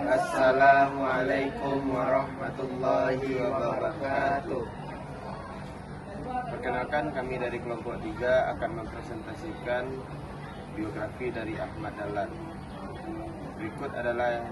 Assalamualaikum warahmatullahi wabarakatuh. Perkenalkan, kami dari kelompok 3 akan mempresentasikan biografi dari Ahmad Dahlan. Berikut adalah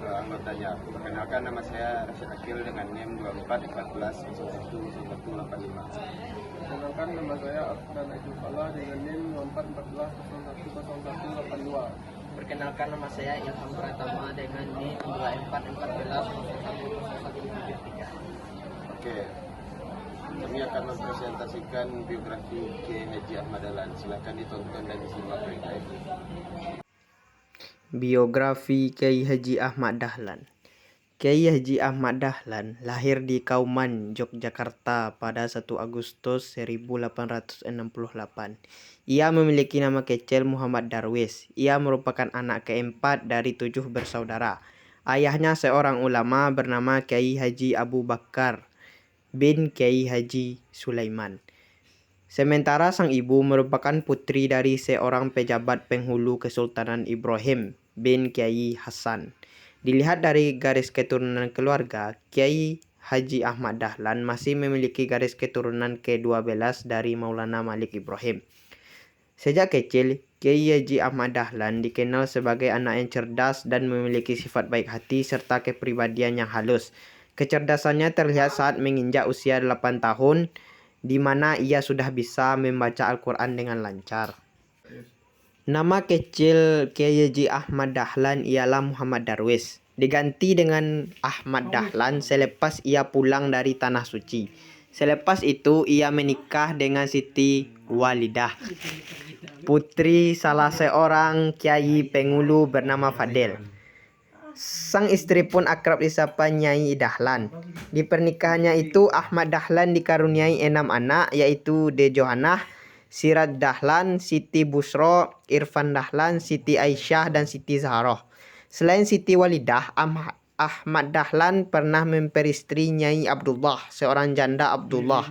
anggotanya. Perkenalkan, nama saya Rashid Akil dengan NIM 2414011185. Perkenalkan, nama saya Afdan Ajufallah dengan NIM 2414011182. Perkenalkan, nama saya Ilham Pratama dengan NIM 2414011173. Oke, kami akan mempresentasikan biografi Kiai Haji Ahmad Dahlan. Silakan ditonton dan disimak baik-baik. Biografi Kiai Haji Ahmad Dahlan. Kiai Haji Ahmad Dahlan lahir di Kauman, Yogyakarta pada 1 Agustus 1868. Ia memiliki nama kecil Muhammad Darwis. Ia merupakan anak keempat dari 7 bersaudara. Ayahnya seorang ulama bernama Kiai Haji Abu Bakar bin Kiai Haji Sulaiman. Sementara sang ibu merupakan putri dari seorang pejabat penghulu Kesultanan Ibrahim bin Kiai Hasan. Dilihat dari garis keturunan keluarga, Kiai Haji Ahmad Dahlan masih memiliki garis keturunan ke-12 dari Maulana Malik Ibrahim. Sejak kecil, Kiai Haji Ahmad Dahlan dikenal sebagai anak yang cerdas dan memiliki sifat baik hati serta kepribadian yang halus. Kecerdasannya terlihat saat menginjak usia 8 tahun, di mana ia sudah bisa membaca Al-Quran dengan lancar. Nama kecil Kiai Haji Ahmad Dahlan ialah Muhammad Darwis, diganti dengan Ahmad Dahlan selepas ia pulang dari Tanah Suci. Selepas itu ia menikah dengan Siti Walidah, putri salah seorang kiai penghulu bernama Fadil. Sang istri pun akrab disapa Nyai Dahlan. Di pernikahannya itu Ahmad Dahlan dikaruniai 6 anak, yaitu Dejohanah, Siraj Dahlan, Siti Busro, Irfan Dahlan, Siti Aisyah, dan Siti Zahrah. Selain Siti Walidah, Ahmad Dahlan pernah memperistri Nyai Abdullah, seorang janda Abdullah.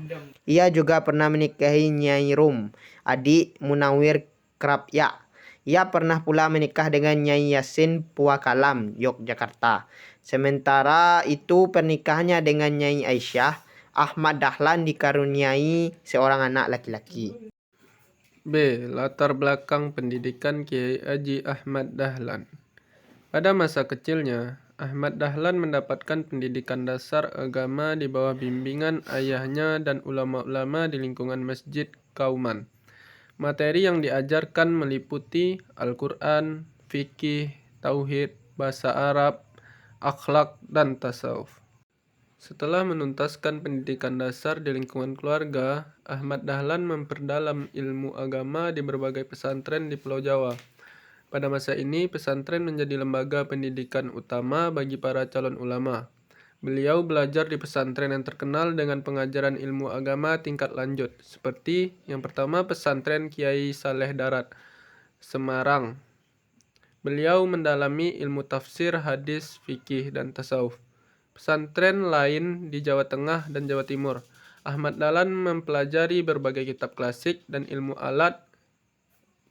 Ia juga pernah menikahi Nyai Rum, adik Munawir Krapyak. Ia pernah pula menikah dengan Nyai Yasin Puakalam, Yogyakarta. Sementara itu pernikahannya dengan Nyai Aisyah, Ahmad Dahlan dikaruniai seorang anak laki-laki. B. Latar belakang pendidikan Kiai Haji Ahmad Dahlan. Pada masa kecilnya, Ahmad Dahlan mendapatkan pendidikan dasar agama di bawah bimbingan ayahnya dan ulama-ulama di lingkungan Masjid Kauman. Materi yang diajarkan meliputi Al-Quran, fikih, tauhid, bahasa Arab, akhlak, dan tasawuf. Setelah menuntaskan pendidikan dasar di lingkungan keluarga, Ahmad Dahlan memperdalam ilmu agama di berbagai pesantren di Pulau Jawa. Pada masa ini, pesantren menjadi lembaga pendidikan utama bagi para calon ulama. Beliau belajar di pesantren yang terkenal dengan pengajaran ilmu agama tingkat lanjut, seperti yang pertama pesantren Kiai Saleh Darat, Semarang. Beliau mendalami ilmu tafsir, hadis, fikih, dan tasawuf. Pesantren lain di Jawa Tengah dan Jawa Timur. Ahmad Dahlan mempelajari berbagai kitab klasik dan ilmu alat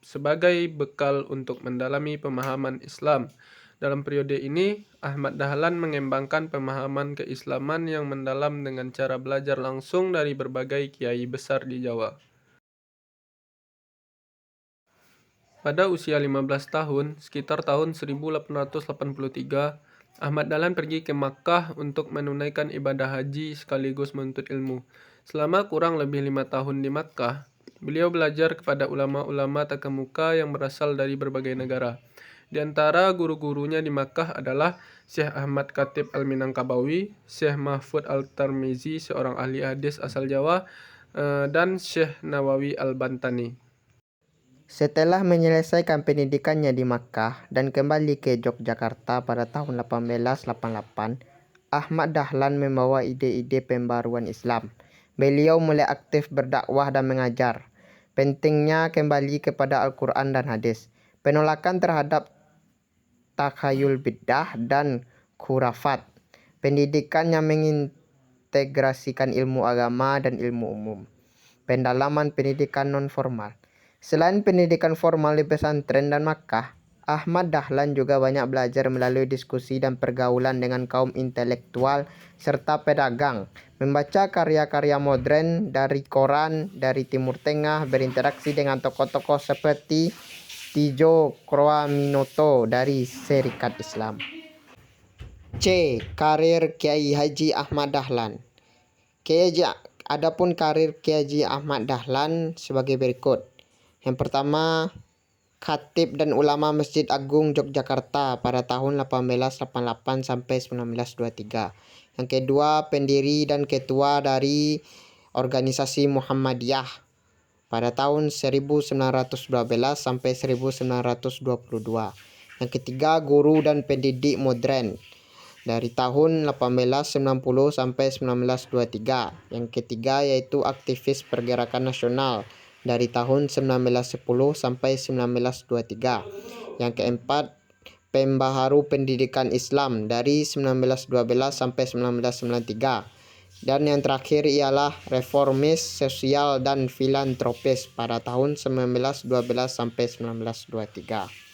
sebagai bekal untuk mendalami pemahaman Islam. Dalam periode ini, Ahmad Dahlan mengembangkan pemahaman keislaman yang mendalam dengan cara belajar langsung dari berbagai kiai besar di Jawa. Pada usia 15 tahun, sekitar tahun 1883, Ahmad Dahlan pergi ke Makkah untuk menunaikan ibadah haji sekaligus menuntut ilmu. Selama kurang lebih 5 tahun di Makkah, beliau belajar kepada ulama-ulama terkemuka yang berasal dari berbagai negara. Di antara guru-gurunya di Makkah adalah Syekh Ahmad Khatib Al-Minangkabawi, Syekh Mahfud Al-Tarmizi, seorang ahli hadis asal Jawa, dan Syekh Nawawi Al-Bantani. Setelah menyelesaikan pendidikannya di Makkah dan kembali ke Yogyakarta pada tahun 1888, Ahmad Dahlan membawa ide-ide pembaruan Islam. Beliau mulai aktif berdakwah dan mengajar. Pentingnya kembali kepada Al-Quran dan hadis. Penolakan terhadap takhayul bid'ah dan khurafat. Pendidikan yang mengintegrasikan ilmu agama dan ilmu umum. Pendalaman pendidikan non-formal. Selain pendidikan formal di pesantren dan Makkah, Ahmad Dahlan juga banyak belajar melalui diskusi dan pergaulan dengan kaum intelektual serta pedagang, membaca karya-karya modern dari koran dari Timur Tengah, berinteraksi dengan tokoh-tokoh seperti Tijo Kroaminoto dari Serikat Islam. C. Karir Kiai Haji Ahmad Dahlan. Adapun karir Kiai Haji Ahmad Dahlan sebagai berikut. Yang pertama, khatib dan ulama Masjid Agung Yogyakarta pada tahun 1888 sampai 1923. Yang kedua, pendiri dan ketua dari organisasi Muhammadiyah pada tahun 1912 sampai 1922. Yang ketiga, guru dan pendidik modern dari tahun 1890 sampai 1923. Yang ketiga yaitu aktivis pergerakan nasional dari tahun 1910 sampai 1923. Yang keempat, pembaharu pendidikan Islam dari 1912 sampai 1993. Dan yang terakhir ialah reformis sosial dan filantropis pada tahun 1912 sampai 1923.